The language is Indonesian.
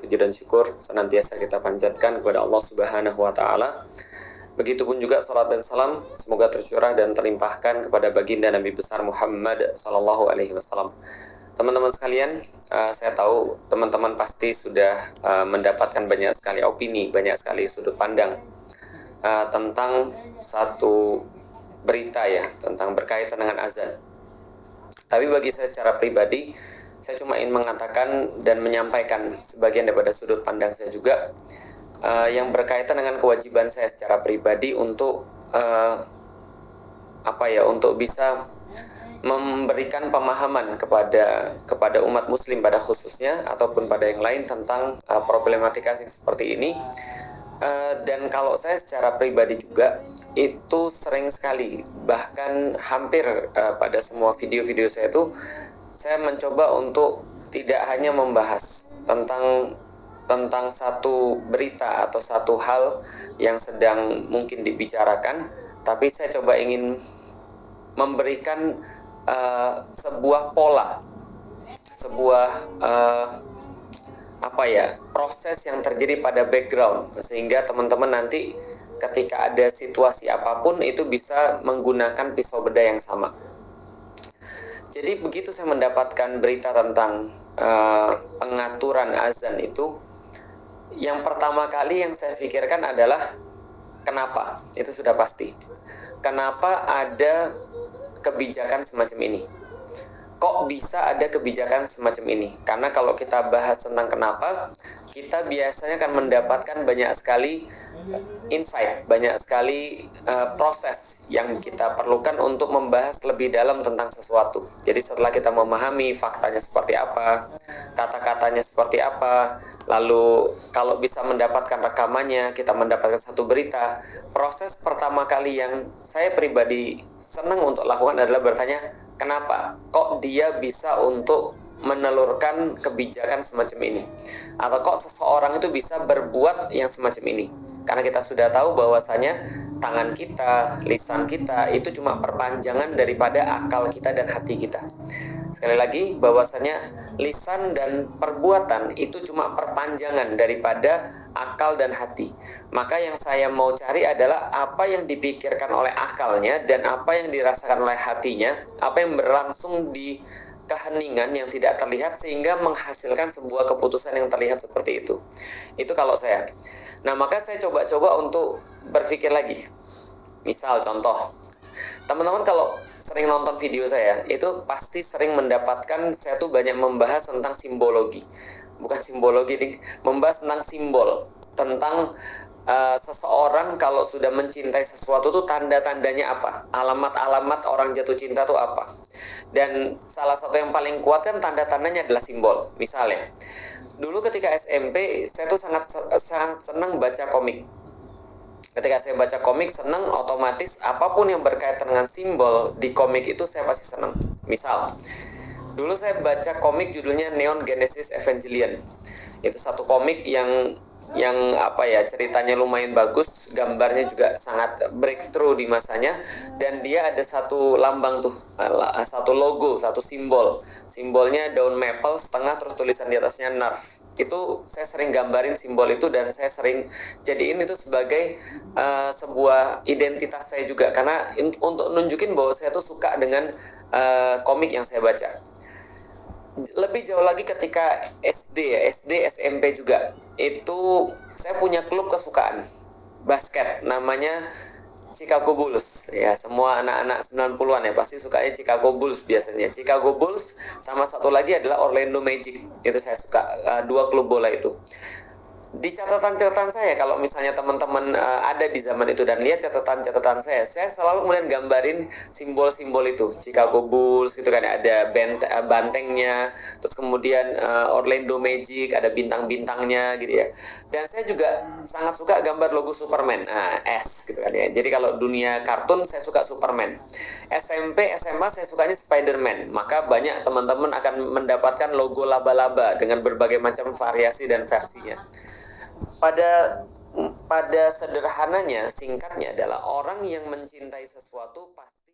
puji dan syukur senantiasa kita panjatkan kepada Allah Subhanahu wa taala. Begitupun juga salat dan salam semoga tercurah dan terlimpahkan kepada baginda Nabi besar Muhammad sallallahu alaihi wasallam. Teman-teman sekalian, saya tahu teman-teman pasti sudah mendapatkan banyak sekali opini, banyak sekali sudut pandang tentang satu berita ya, tentang berkaitan dengan azan. Tapi bagi saya secara pribadi, saya cuma ingin mengatakan dan menyampaikan sebagian daripada sudut pandang saya juga yang berkaitan dengan kewajiban saya secara pribadi untuk untuk bisa memberikan pemahaman kepada umat muslim pada khususnya ataupun pada yang lain tentang problematika yang seperti ini. Dan kalau saya secara pribadi juga itu sering sekali, bahkan hampir pada semua video-video saya itu saya mencoba untuk tidak hanya membahas tentang satu berita atau satu hal yang sedang mungkin dibicarakan, tapi saya coba ingin memberikan sebuah pola, sebuah proses yang terjadi pada background, sehingga teman-teman nanti ketika ada situasi apapun itu bisa menggunakan pisau bedah yang sama. Jadi begitu saya mendapatkan berita tentang pengaturan azan itu, yang pertama kali yang saya pikirkan adalah kenapa? Itu sudah pasti. Kenapa ada kebijakan semacam ini? Kok bisa ada kebijakan semacam ini? Karena kalau kita bahas tentang kenapa, kita biasanya akan mendapatkan banyak sekali insight, banyak sekali proses yang kita perlukan untuk membahas lebih dalam tentang sesuatu. Jadi setelah kita memahami faktanya seperti apa, kata-katanya seperti apa, lalu kalau bisa mendapatkan rekamannya, kita mendapatkan satu berita, proses pertama kali yang saya pribadi senang untuk lakukan adalah bertanya, kenapa? Kok dia bisa untuk menelurkan kebijakan semacam ini? Atau kok seseorang itu bisa berbuat yang semacam ini? Karena kita sudah tahu bahwasanya tangan kita, lisan kita itu cuma perpanjangan daripada akal kita dan hati kita. Sekali lagi, bahwasanya lisan dan perbuatan itu cuma perpanjangan daripada akal dan hati. Maka yang saya mau cari adalah apa yang dipikirkan oleh akalnya dan apa yang dirasakan oleh hatinya, apa yang berlangsung di keheningan yang tidak terlihat sehingga menghasilkan sebuah keputusan yang terlihat seperti itu. Itu kalau saya. Nah, maka saya coba untuk berpikir lagi. Misal contoh, teman-teman kalau sering nonton video saya, itu pasti sering mendapatkan saya tuh banyak membahas tentang simbologi. Bukan simbologi, membahas tentang simbol, tentang seseorang kalau sudah mencintai sesuatu tuh tanda-tandanya apa, alamat-alamat orang jatuh cinta tuh apa. Dan salah satu yang paling kuat kan tanda-tandanya adalah simbol. Misalnya, dulu ketika SMP saya tuh sangat senang baca komik. Ketika saya baca komik senang, otomatis apapun yang berkaitan dengan simbol di komik itu saya pasti senang. Misal, dulu saya baca komik judulnya Neon Genesis Evangelion. Itu satu komik yang ceritanya lumayan bagus, gambarnya juga sangat breakthrough di masanya, dan dia ada satu lambang tuh, satu logo, satu simbolnya daun maple setengah terus tulisan di atasnya Nerf. Itu saya sering gambarin simbol itu dan saya sering jadiin itu sebagai sebuah identitas saya juga, karena untuk nunjukin bahwa saya tuh suka dengan komik yang saya baca. Lebih jauh lagi ketika SD, SMP juga, itu saya punya klub kesukaan basket namanya Chicago Bulls. Ya, semua anak-anak 90-an ya pasti sukanya Chicago Bulls biasanya. Chicago Bulls sama satu lagi adalah Orlando Magic. Itu saya suka, dua klub bola itu. Di catatan-catatan saya, kalau misalnya teman-teman ada di zaman itu dan lihat catatan-catatan saya selalu kemudian gambarin simbol-simbol itu. Chicago Bulls gitu kan, ada bantengnya, terus kemudian Orlando Magic ada bintang-bintangnya gitu ya. Dan saya juga sangat suka gambar logo Superman, S gitu kan ya. Jadi kalau dunia kartun saya suka Superman. SMP, SMA saya sukanya Spider-Man. Maka banyak teman-teman akan mendapatkan logo laba-laba dengan berbagai macam variasi dan versinya. Pada sederhananya, singkatnya adalah orang yang mencintai sesuatu pasti